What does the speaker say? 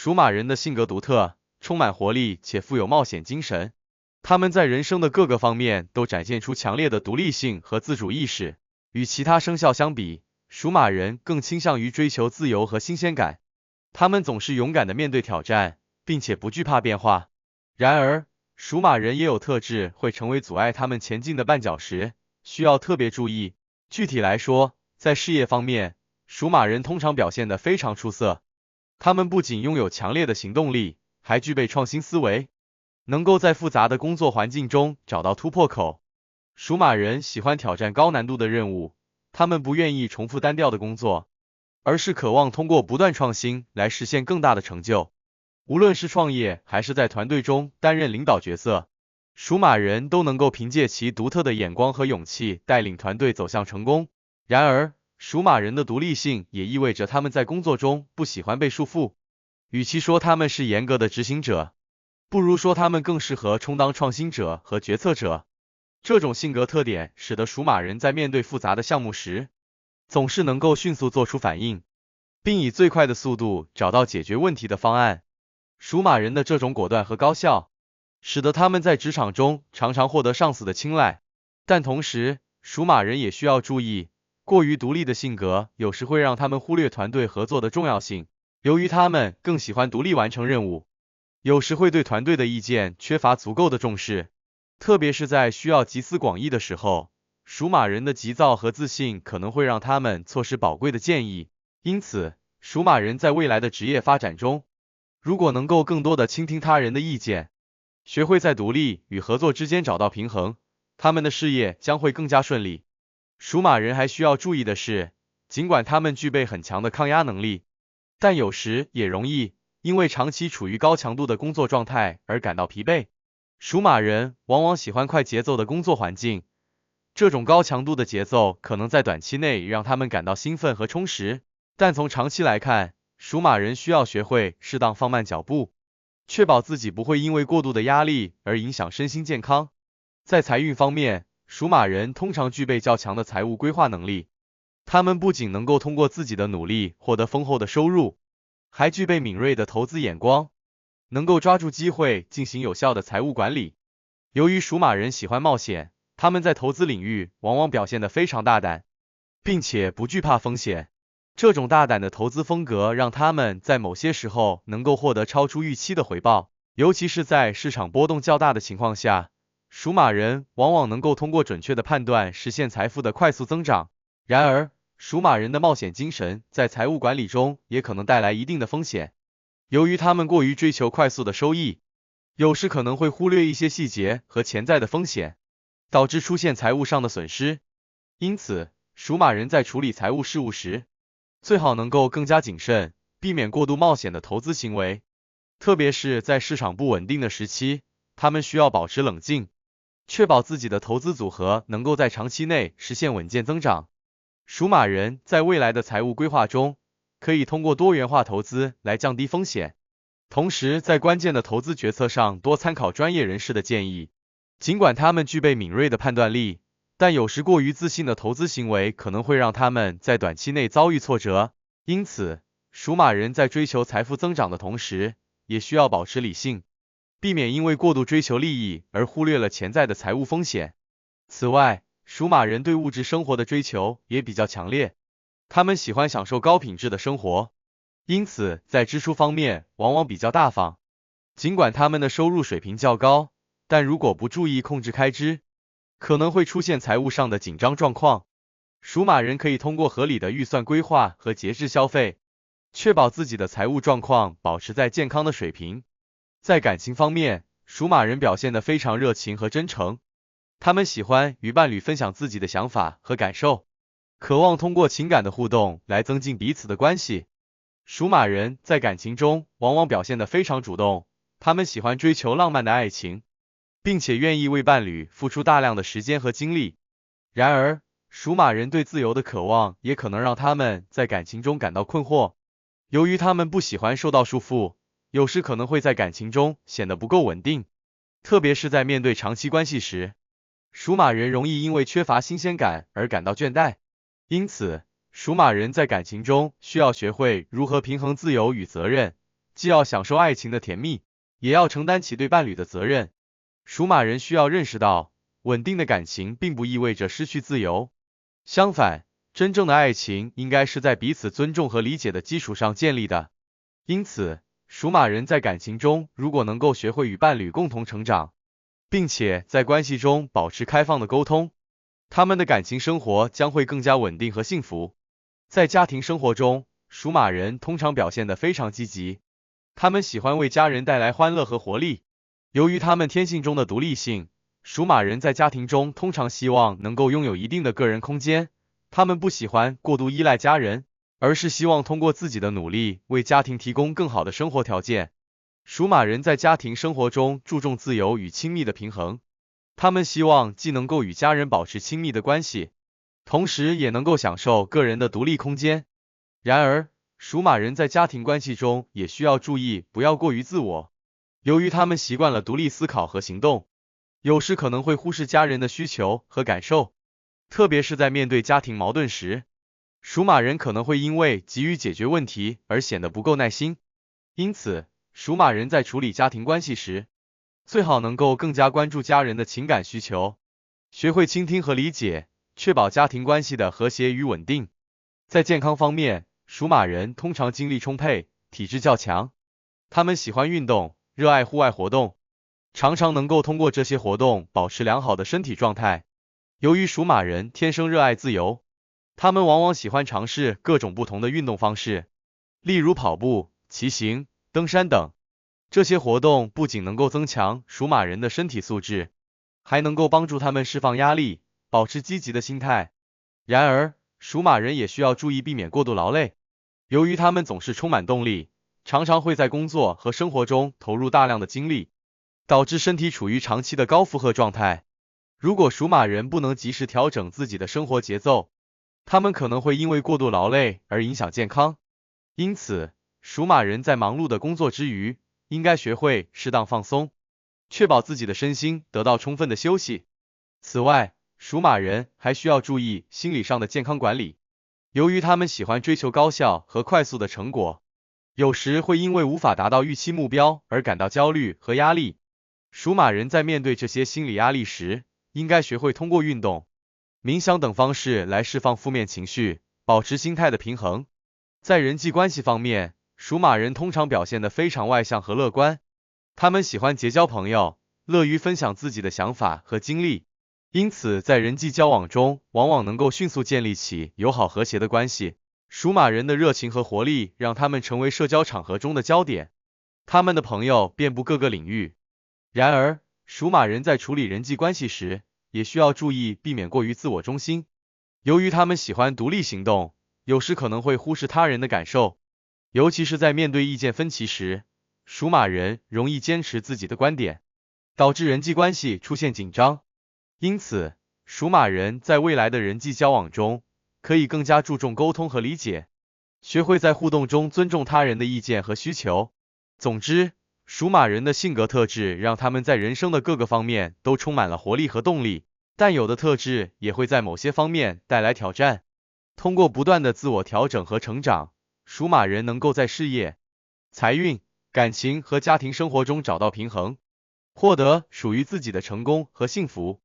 属马人的性格独特，充满活力且富有冒险精神。他们在人生的各个方面都展现出强烈的独立性和自主意识。与其他生肖相比，属马人更倾向于追求自由和新鲜感。他们总是勇敢地面对挑战，并且不惧怕变化。然而，属马人也有特质会成为阻碍他们前进的绊脚石，需要特别注意。具体来说，在事业方面，属马人通常表现得非常出色。他们不仅拥有强烈的行动力，还具备创新思维，能够在复杂的工作环境中找到突破口。属马人喜欢挑战高难度的任务，他们不愿意重复单调的工作，而是渴望通过不断创新来实现更大的成就。无论是创业还是在团队中担任领导角色，属马人都能够凭借其独特的眼光和勇气带领团队走向成功。然而，属马人的独立性也意味着他们在工作中不喜欢被束缚。与其说他们是严格的执行者，不如说他们更适合充当创新者和决策者。这种性格特点使得属马人在面对复杂的项目时，总是能够迅速做出反应，并以最快的速度找到解决问题的方案。属马人的这种果断和高效，使得他们在职场中常常获得上司的青睐。但同时，属马人也需要注意，过于独立的性格有时会让他们忽略团队合作的重要性。由于他们更喜欢独立完成任务，有时会对团队的意见缺乏足够的重视，特别是在需要集思广益的时候，属马人的急躁和自信可能会让他们错失宝贵的建议。因此，属马人在未来的职业发展中，如果能够更多的倾听他人的意见，学会在独立与合作之间找到平衡，他们的事业将会更加顺利。属马人还需要注意的是，尽管他们具备很强的抗压能力，但有时也容易因为长期处于高强度的工作状态而感到疲惫。属马人往往喜欢快节奏的工作环境，这种高强度的节奏可能在短期内让他们感到兴奋和充实，但从长期来看，属马人需要学会适当放慢脚步，确保自己不会因为过度的压力而影响身心健康。在财运方面，属马人通常具备较强的财务规划能力，他们不仅能够通过自己的努力获得丰厚的收入，还具备敏锐的投资眼光，能够抓住机会进行有效的财务管理。由于属马人喜欢冒险，他们在投资领域往往表现得非常大胆，并且不惧怕风险。这种大胆的投资风格让他们在某些时候能够获得超出预期的回报，尤其是在市场波动较大的情况下，属马人往往能够通过准确的判断实现财富的快速增长。然而，属马人的冒险精神在财务管理中也可能带来一定的风险，由于他们过于追求快速的收益，有时可能会忽略一些细节和潜在的风险，导致出现财务上的损失。因此，属马人在处理财务事务时，最好能够更加谨慎，避免过度冒险的投资行为。特别是在市场不稳定的时期，他们需要保持冷静，确保自己的投资组合能够在长期内实现稳健增长。属马人在未来的财务规划中，可以通过多元化投资来降低风险，同时在关键的投资决策上多参考专业人士的建议。尽管他们具备敏锐的判断力，但有时过于自信的投资行为可能会让他们在短期内遭遇挫折。因此，属马人在追求财富增长的同时，也需要保持理性，避免因为过度追求利益而忽略了潜在的财务风险。此外，属马人对物质生活的追求也比较强烈，他们喜欢享受高品质的生活，因此在支出方面往往比较大方。尽管他们的收入水平较高，但如果不注意控制开支，可能会出现财务上的紧张状况。属马人可以通过合理的预算规划和节制消费，确保自己的财务状况保持在健康的水平。在感情方面，属马人表现得非常热情和真诚，他们喜欢与伴侣分享自己的想法和感受，渴望通过情感的互动来增进彼此的关系。属马人在感情中往往表现得非常主动，他们喜欢追求浪漫的爱情，并且愿意为伴侣付出大量的时间和精力。然而，属马人对自由的渴望也可能让他们在感情中感到困惑。由于他们不喜欢受到束缚，有时可能会在感情中显得不够稳定，特别是在面对长期关系时，属马人容易因为缺乏新鲜感而感到倦怠。因此，属马人在感情中需要学会如何平衡自由与责任，既要享受爱情的甜蜜，也要承担起对伴侣的责任。属马人需要认识到，稳定的感情并不意味着失去自由，相反，真正的爱情应该是在彼此尊重和理解的基础上建立的。因此，属马人在感情中如果能够学会与伴侣共同成长，并且在关系中保持开放的沟通，他们的感情生活将会更加稳定和幸福。在家庭生活中，属马人通常表现得非常积极，他们喜欢为家人带来欢乐和活力。由于他们天性中的独立性，属马人在家庭中通常希望能够拥有一定的个人空间，他们不喜欢过度依赖家人，而是希望通过自己的努力为家庭提供更好的生活条件。属马人在家庭生活中注重自由与亲密的平衡，他们希望既能够与家人保持亲密的关系，同时也能够享受个人的独立空间。然而，属马人在家庭关系中也需要注意不要过于自我，由于他们习惯了独立思考和行动，有时可能会忽视家人的需求和感受，特别是在面对家庭矛盾时，属马人可能会因为急于解决问题而显得不够耐心。因此，属马人在处理家庭关系时，最好能够更加关注家人的情感需求，学会倾听和理解，确保家庭关系的和谐与稳定。在健康方面，属马人通常精力充沛，体质较强，他们喜欢运动，热爱户外活动，常常能够通过这些活动保持良好的身体状态。由于属马人天生热爱自由，他们往往喜欢尝试各种不同的运动方式，例如跑步、骑行、登山等。这些活动不仅能够增强属马人的身体素质，还能够帮助他们释放压力，保持积极的心态。然而，属马人也需要注意避免过度劳累，由于他们总是充满动力，常常会在工作和生活中投入大量的精力，导致身体处于长期的高负荷状态。如果属马人不能及时调整自己的生活节奏，他们可能会因为过度劳累而影响健康。因此，属马人在忙碌的工作之余，应该学会适当放松，确保自己的身心得到充分的休息。此外，属马人还需要注意心理上的健康管理，由于他们喜欢追求高效和快速的成果，有时会因为无法达到预期目标而感到焦虑和压力。属马人在面对这些心理压力时，应该学会通过运动、冥想等方式来释放负面情绪，保持心态的平衡。在人际关系方面，属马人通常表现得非常外向和乐观，他们喜欢结交朋友，乐于分享自己的想法和经历，因此在人际交往中往往能够迅速建立起友好和谐的关系。属马人的热情和活力让他们成为社交场合中的焦点，他们的朋友遍布各个领域。然而，属马人在处理人际关系时，也需要注意避免过于自我中心，由于他们喜欢独立行动，有时可能会忽视他人的感受，尤其是在面对意见分歧时，属马人容易坚持自己的观点，导致人际关系出现紧张。因此，属马人在未来的人际交往中，可以更加注重沟通和理解，学会在互动中尊重他人的意见和需求。总之，属马人的性格特质让他们在人生的各个方面都充满了活力和动力，但有的特质也会在某些方面带来挑战。通过不断的自我调整和成长，属马人能够在事业、财运、感情和家庭生活中找到平衡，获得属于自己的成功和幸福。